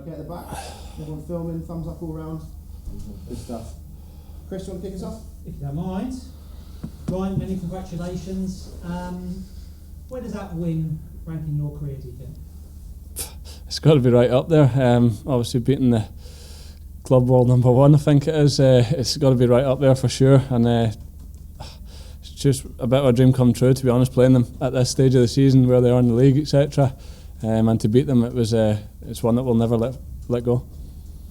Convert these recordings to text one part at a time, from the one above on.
okay at the back? Everyone filming, thumbs up all round. Good stuff. Chris, do you want to kick us off? If you don't mind. Ryan, many congratulations. Where does that win rank in your career, do you think? It's got to be right up there. Obviously beating the club world #1, I think it is. It's got to be right up there for sure. And it's just a bit of a dream come true, to be honest, playing them at this stage of the season where they are in the league, etc. And to beat them, it's one that we'll never let go.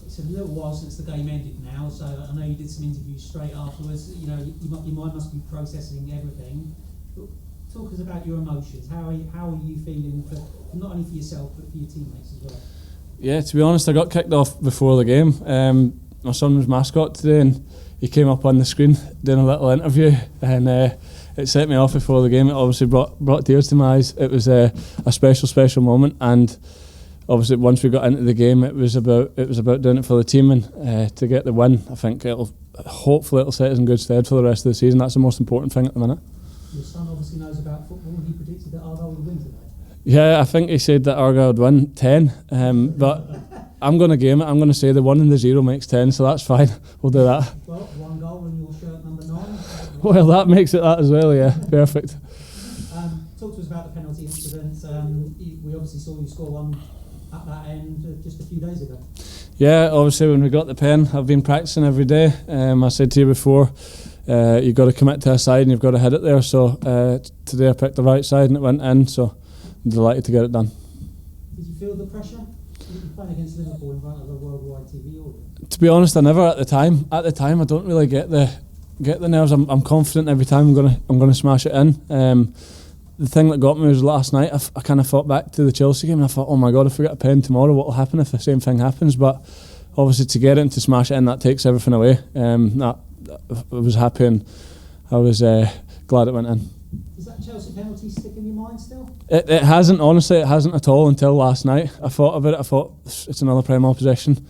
It's a little while since the game ended now, so I know you did some interviews straight afterwards. You know, your mind must be processing everything. But talk us about your emotions. How are you feeling, for not only for yourself but for your teammates as well? Yeah, to be honest, I got kicked off before the game. My son was mascot today, and he came up on the screen doing a little interview, and it set me off before the game. It obviously brought tears to my eyes. It was a special moment, and obviously once we got into the game, it was about doing it for the team, and to get the win. I think hopefully it'll set us in good stead for the rest of the season. That's the most important thing at the minute. Your son obviously knows about football. He predicted that Argyle would win today. Yeah, I think he said that Argyle would win 10, but I'm going to game it. I'm going to say the 1 and the 0 makes 10, so that's fine. We'll do that. Well, 1 goal in your shirt number 9. Well, that makes it that as well, yeah. Perfect. Talk to us about the penalty incident. We obviously saw you score one at that end just a few days ago. Yeah, obviously when we got the pen, I've been practicing every day. I said to you before, you've got to commit to a side and you've got to hit it there. So today I picked the right side and it went in, so I'm delighted to get it done. Did you feel the pressure? You playing against Liverpool in front of a worldwide TV audience? To be honest, I never at the time. At the time, I don't really get the nerves. I'm confident every time I'm gonna smash it in. The thing that got me was last night. I kind of thought back to the Chelsea game and I thought, oh my God, if we get a pen tomorrow, what will happen if the same thing happens? But obviously to get it and to smash it in, that takes everything away. I was happy and I was glad it went in. Does that Chelsea penalty stick in your mind still? It hasn't, honestly, it hasn't at all until last night. I thought about it, I thought it's another prime opposition,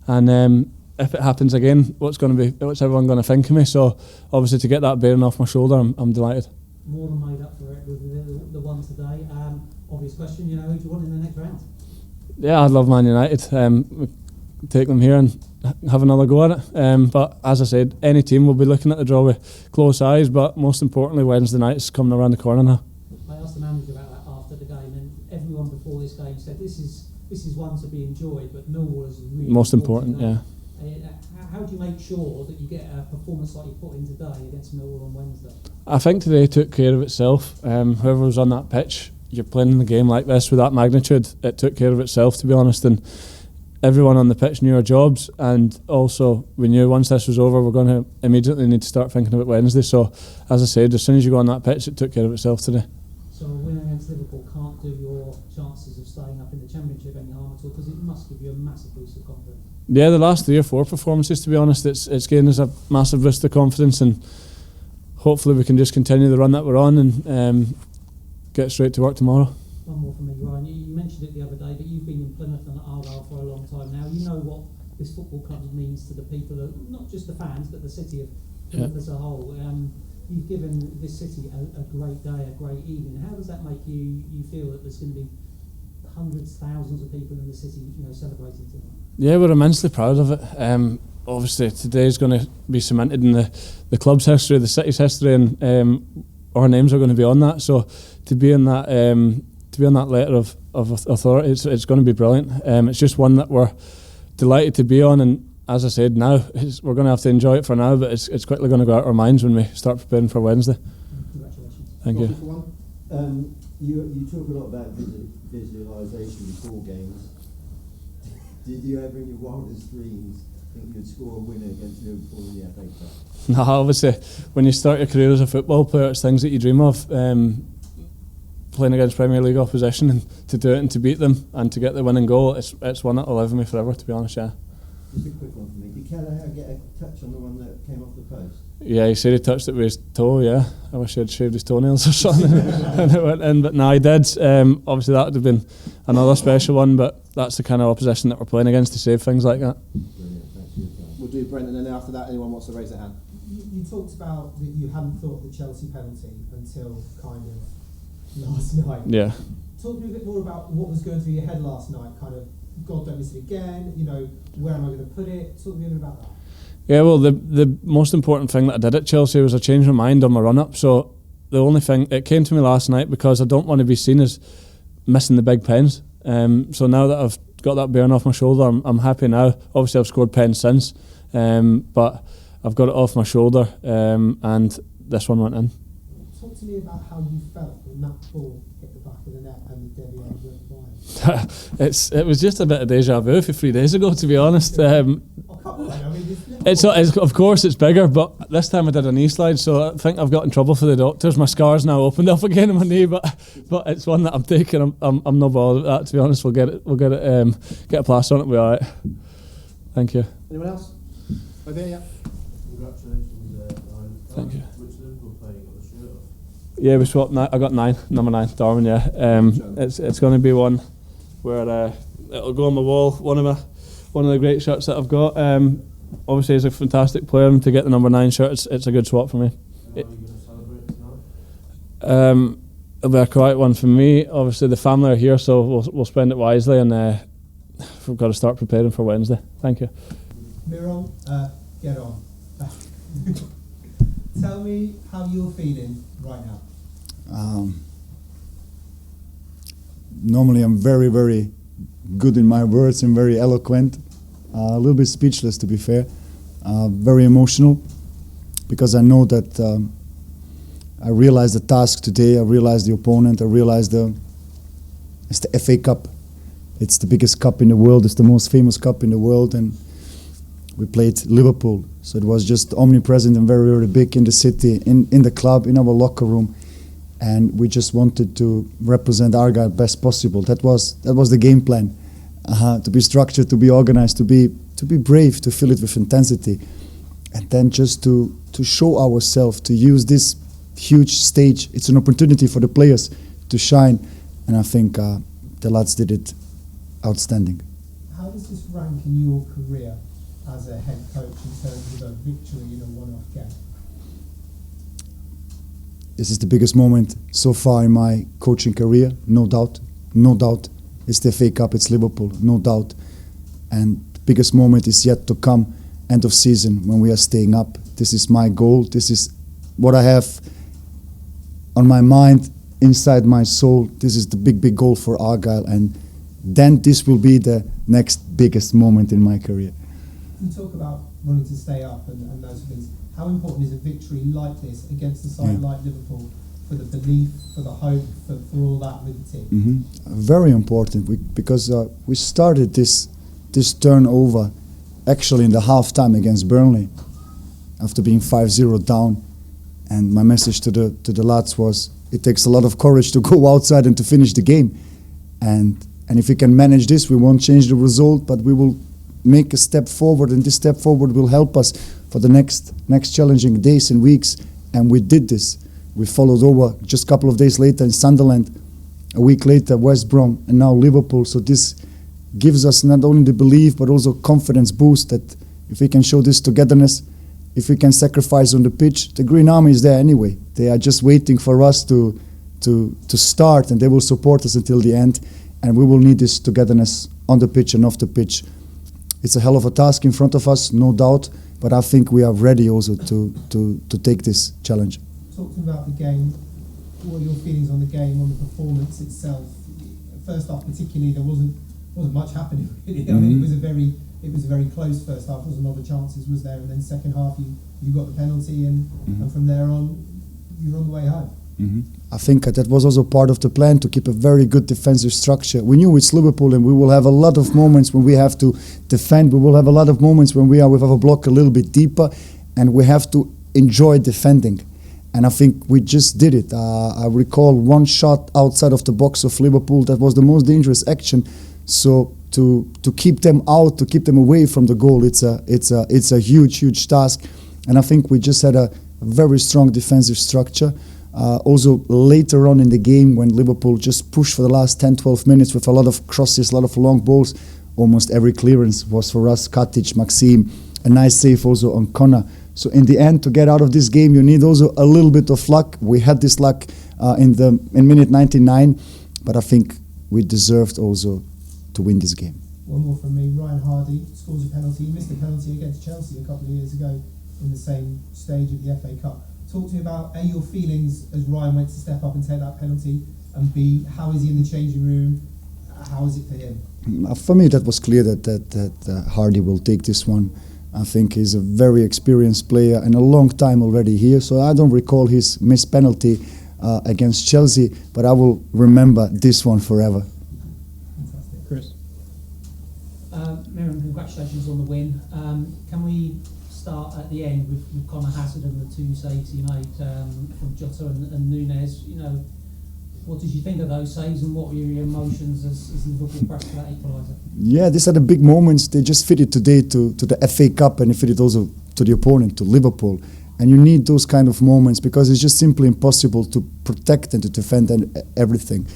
and if it happens again, what's everyone going to think of me? So obviously to get that bearing off my shoulder, I'm delighted. More than made up for it with the one today. Obvious question, who do you want in the next round? Yeah, I'd love Man United. Take them here and have another go at it. But as I said, any team will be looking at the draw with close eyes. But most importantly, Wednesday night's coming around the corner now. I asked the manager about that after the game, and everyone before this game said this is one to be enjoyed, but Millwall is really most important. Yeah. How do you make sure that you get a performance like you put in today against Millwall on Wednesday? I think today took care of itself. Whoever was on that pitch, you're playing in the game like this with that magnitude, it took care of itself, to be honest. And everyone on the pitch knew our jobs, and also we knew once this was over, we're going to immediately need to start thinking about Wednesday. So, as I said, as soon as you go on that pitch, it took care of itself today. So a win against Liverpool can't do your chances of staying up in the Championship any harm at all, because it must give you a massive boost of confidence. Yeah, the last 3 or 4 performances, to be honest, it's given us a massive boost of confidence, and hopefully we can just continue the run that we're on and get straight to work tomorrow. One more from me, Ryan. You mentioned it the other day, but you've been in Plymouth and at Argyle for a long time now. You know what this football club means to the people, not just the fans, but the city of Plymouth as a whole. You've given this city a great day, a great evening. How does that make you feel that there's going to be hundreds, thousands of people in the city, celebrating tonight? Yeah, we're immensely proud of it. Obviously, today is going to be cemented in the club's history, the city's history, and our names are going to be on that. So to be on that letter of authority, it's going to be brilliant. It's just one that we're delighted to be on, and as I said, now we're going to have to enjoy it for now, but it's quickly going to go out of our minds when we start preparing for Wednesday. Congratulations. Thank you. You talk a lot about visualisation before games. Did you ever in your wildest dreams think you'd score a winner against Liverpool in the FA Cup? No, obviously, when you start your career as a football player, it's things that you dream of. Playing against Premier League opposition, and to do it and to beat them and to get the winning goal, it's one that'll live with me forever, to be honest, yeah. Just a quick one for me. Did Kelleher get a touch on the one that came off the post? Yeah, he said he touched it with his toe, yeah. I wish he had shaved his toenails or something and it went in, but no, he did. Obviously that would have been another special one, but that's the kind of opposition that we're playing against to save things like that. Brilliant, thanks for your time. We'll do Brendan, and then after that, anyone wants to raise their hand? You talked about that you hadn't thought the Chelsea penalty until kind of last night. Yeah. Talk to me a bit more about what was going through your head last night, kind of God don't miss it again, you know, where am I going to put it? Talk to me a bit about that. Yeah, well, the most important thing that I did at Chelsea was I changed my mind on my run-up. So the only thing, it came to me last night because I don't want to be seen as missing the big pens. So now that I've got that bearing off my shoulder, I'm happy now. Obviously, I've scored pens since, but I've got it off my shoulder, and this one went in. Talk to me about how you felt when that ball hit the back of the net and the Debbie went by. It was just a bit of deja vu for 3 days ago, to be honest. Oh, come on, I mean, It's of course it's bigger, but this time I did a knee slide, so I think I've got in trouble for the doctors. My scar's now opened up again in my knee, but it's one that I'm taking. I'm not bothered with that, to be honest. We'll get a plaster on it. We'll be all right. Thank you. Anyone else? Over here, yeah. Congratulations, Ryan. Thank you. Which Liverpool player you got the shirt off? Yeah, we swapped. I got 9, number 9, Darwin. Yeah, it's going to be one where it'll go on my wall. One of the great shirts that I've got. Obviously, he's a fantastic player, and to get the number 9 shirt, it's a good swap for me. How are you going to celebrate tonight? It'll be a quiet one for me. Obviously, the family are here, so we'll spend it wisely, and we've got to start preparing for Wednesday. Thank you. Miron, get on. Tell me how you're feeling right now. Normally I'm very, very good in my words and very eloquent. A little bit speechless, to be fair. Very emotional, because I know that I realized the task today, I realized the opponent, I realized it's the FA Cup. It's the biggest cup in the world, it's the most famous cup in the world, and we played Liverpool. So it was just omnipresent and very, very big in the city, in the club, in our locker room. And we just wanted to represent Argyle best possible. That was the game plan. To be structured, to be organized, to be brave, to fill it with intensity. And then just to show ourselves, to use this huge stage. It's an opportunity for the players to shine. And I think the lads did it outstanding. How does this rank in your career as a head coach in terms of a victory in a one-off game? This is the biggest moment so far in my coaching career, no doubt, no doubt. It's the FA Cup, it's Liverpool, no doubt. And the biggest moment is yet to come, end of season, when we are staying up. This is my goal, this is what I have on my mind, inside my soul. This is the big, big goal for Argyle, and then this will be the next biggest moment in my career. You talk about wanting to stay up and those things. How important is a victory like this against a side like Liverpool for the belief, for the hope, for all that with the team? Very important, because we started this turnover actually in the half-time against Burnley after being 5-0 down, and my message to the lads was, it takes a lot of courage to go outside and to finish the game, and if we can manage this, we won't change the result, but we will make a step forward, and this step forward will help us for the next challenging days and weeks. And we did this. We followed over just a couple of days later in Sunderland, a week later West Brom, and now Liverpool. So this gives us not only the belief but also confidence boost that if we can show this togetherness, if we can sacrifice on the pitch, the Green Army is there anyway. They are just waiting for us to start, and they will support us until the end, and we will need this togetherness on the pitch and off the pitch. It's a hell of a task in front of us, no doubt, but I think we are ready also to take this challenge. Talk to me about the game. What are your feelings on the game, on the performance itself? First half particularly, there wasn't much happening really. I mean, it was a very close first half. There wasn't a lot of chances, was there? And then second half, you got the penalty, and from there on, you're on the way home. I think that was also part of the plan, to keep a very good defensive structure. We knew it's Liverpool, and we will have a lot of moments when we have to defend. We will have a lot of moments when we are with our block a little bit deeper, and we have to enjoy defending. And I think we just did it. I recall one shot outside of the box of Liverpool that was the most dangerous action. So to keep them out, to keep them away from the goal, it's a huge task. And I think we just had a very strong defensive structure. Also later on in the game, when Liverpool just pushed for the last 10-12 minutes with a lot of crosses, a lot of long balls, almost every clearance was for us. Katic, Maxime, a nice save also on Connor. So in the end, to get out of this game, you need also a little bit of luck. We had this luck in minute 99, but I think we deserved also to win this game. One more from me. Ryan Hardie scores a penalty. He missed a penalty against Chelsea a couple of years ago in the same stage of the FA Cup. Talk to me about A, your feelings as Ryan went to step up and take that penalty, and B, how is he in the changing room? How is it for him? For me, that was clear that Hardie will take this one. I think he's a very experienced player and a long time already here. So I don't recall his missed penalty against Chelsea, but I will remember this one forever. Fantastic. Chris. Miron, congratulations on the win. Can we start at the end with Connor Hazard and the two saves he made from Jota and Nunes? You know, what did you think of those saves, and what were your emotions as Liverpool pressed for that equaliser? Yeah, these are the big moments. They just fit it today to the FA Cup, and it fit it also to the opponent, to Liverpool. And you need those kind of moments because it's just simply impossible to protect and to defend everything.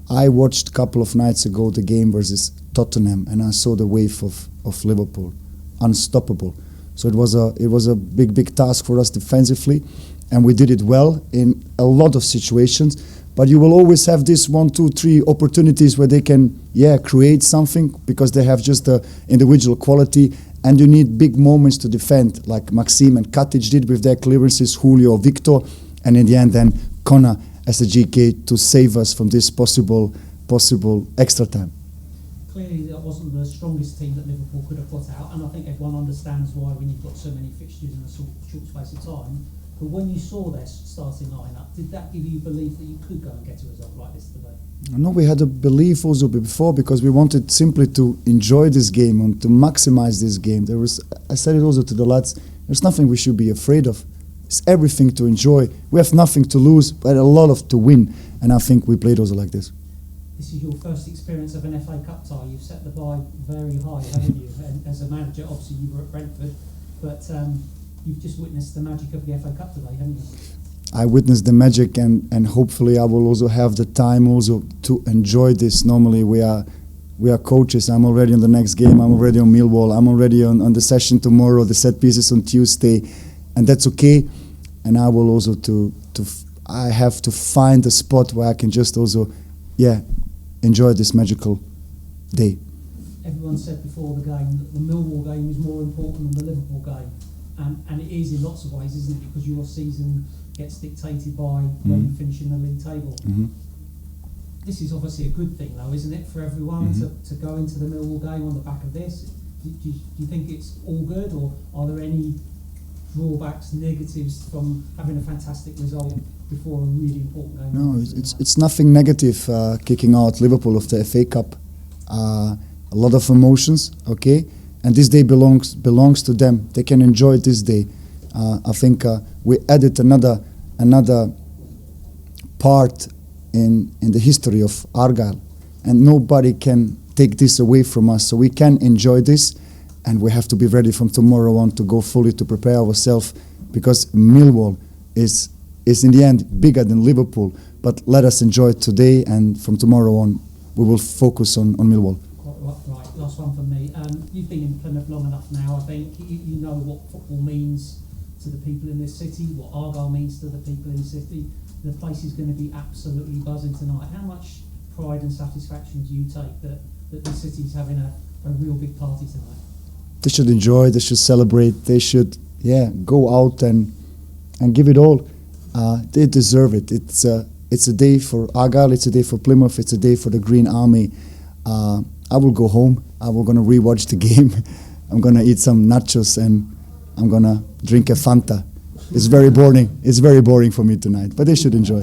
I watched a couple of nights ago the game versus Tottenham, and I saw the wave of Liverpool, unstoppable. So it was a big task for us defensively, and we did it well in a lot of situations. But you will always have this 1, 2, 3 opportunities where they can, create something because they have just the individual quality, and you need big moments to defend, like Maxime and Katic did with their clearances, Julio, Victor, and in the end then Connor as a GK to save us from this possible extra time. Clearly that wasn't the strongest team that Liverpool could have put out, and I think everyone understands why when you've got so many fixtures in a short space of time. But when you saw their starting lineup, did that give you belief that you could go and get a result like this today? No, we had a belief also before because we wanted simply to enjoy this game and to maximize this game. I said it also to the lads, there's nothing we should be afraid of. It's everything to enjoy. We have nothing to lose, but a lot of to win. And I think we played also like this. This is your first experience of an FA Cup tie. You've set the bar very high, haven't you? And as a manager, obviously you were at Brentford, but you've just witnessed the magic of the FA Cup today, haven't you? I witnessed the magic, and hopefully I will also have the time also to enjoy this. Normally we are coaches. I'm already on the next game. I'm already on Millwall. I'm already on the session tomorrow. The set pieces on Tuesday, and that's okay. And I will also I have to find a spot where I can just also, enjoy this magical day. Everyone said before the game that the Millwall game is more important than the Liverpool game, and it is in lots of ways, isn't it? Because your season gets dictated by where you finish in the league table. Mm-hmm. This is obviously a good thing, though, isn't it, for everyone to go into the Millwall game on the back of this? Do you think it's all good, or are there any drawbacks, negatives from having a fantastic result before a really important game? No, it's nothing negative kicking out Liverpool of the FA Cup. A lot of emotions, okay? And this day belongs to them. They can enjoy this day. I think we added another part in the history of Argyle, and nobody can take this away from us. So we can enjoy this, and we have to be ready from tomorrow on to go fully to prepare ourselves, because Millwall is in the end bigger than Liverpool. But let us enjoy it today, and from tomorrow on we will focus on Millwall. Right, last one from me. You've been in Plymouth long enough now, I think. You know what football means to the people in this city, what Argyle means to the people in the city. The place is going to be absolutely buzzing tonight. How much pride and satisfaction do you take that this city is having a real big party tonight? They should enjoy, they should celebrate, they should go out and give it all. They deserve it. It's a day for Argyle, it's a day for Plymouth, it's a day for the Green Army. I will go home, I'm going to rewatch the game, I'm going to eat some nachos, and I'm going to drink a Fanta. It's very boring for me tonight, but they should enjoy.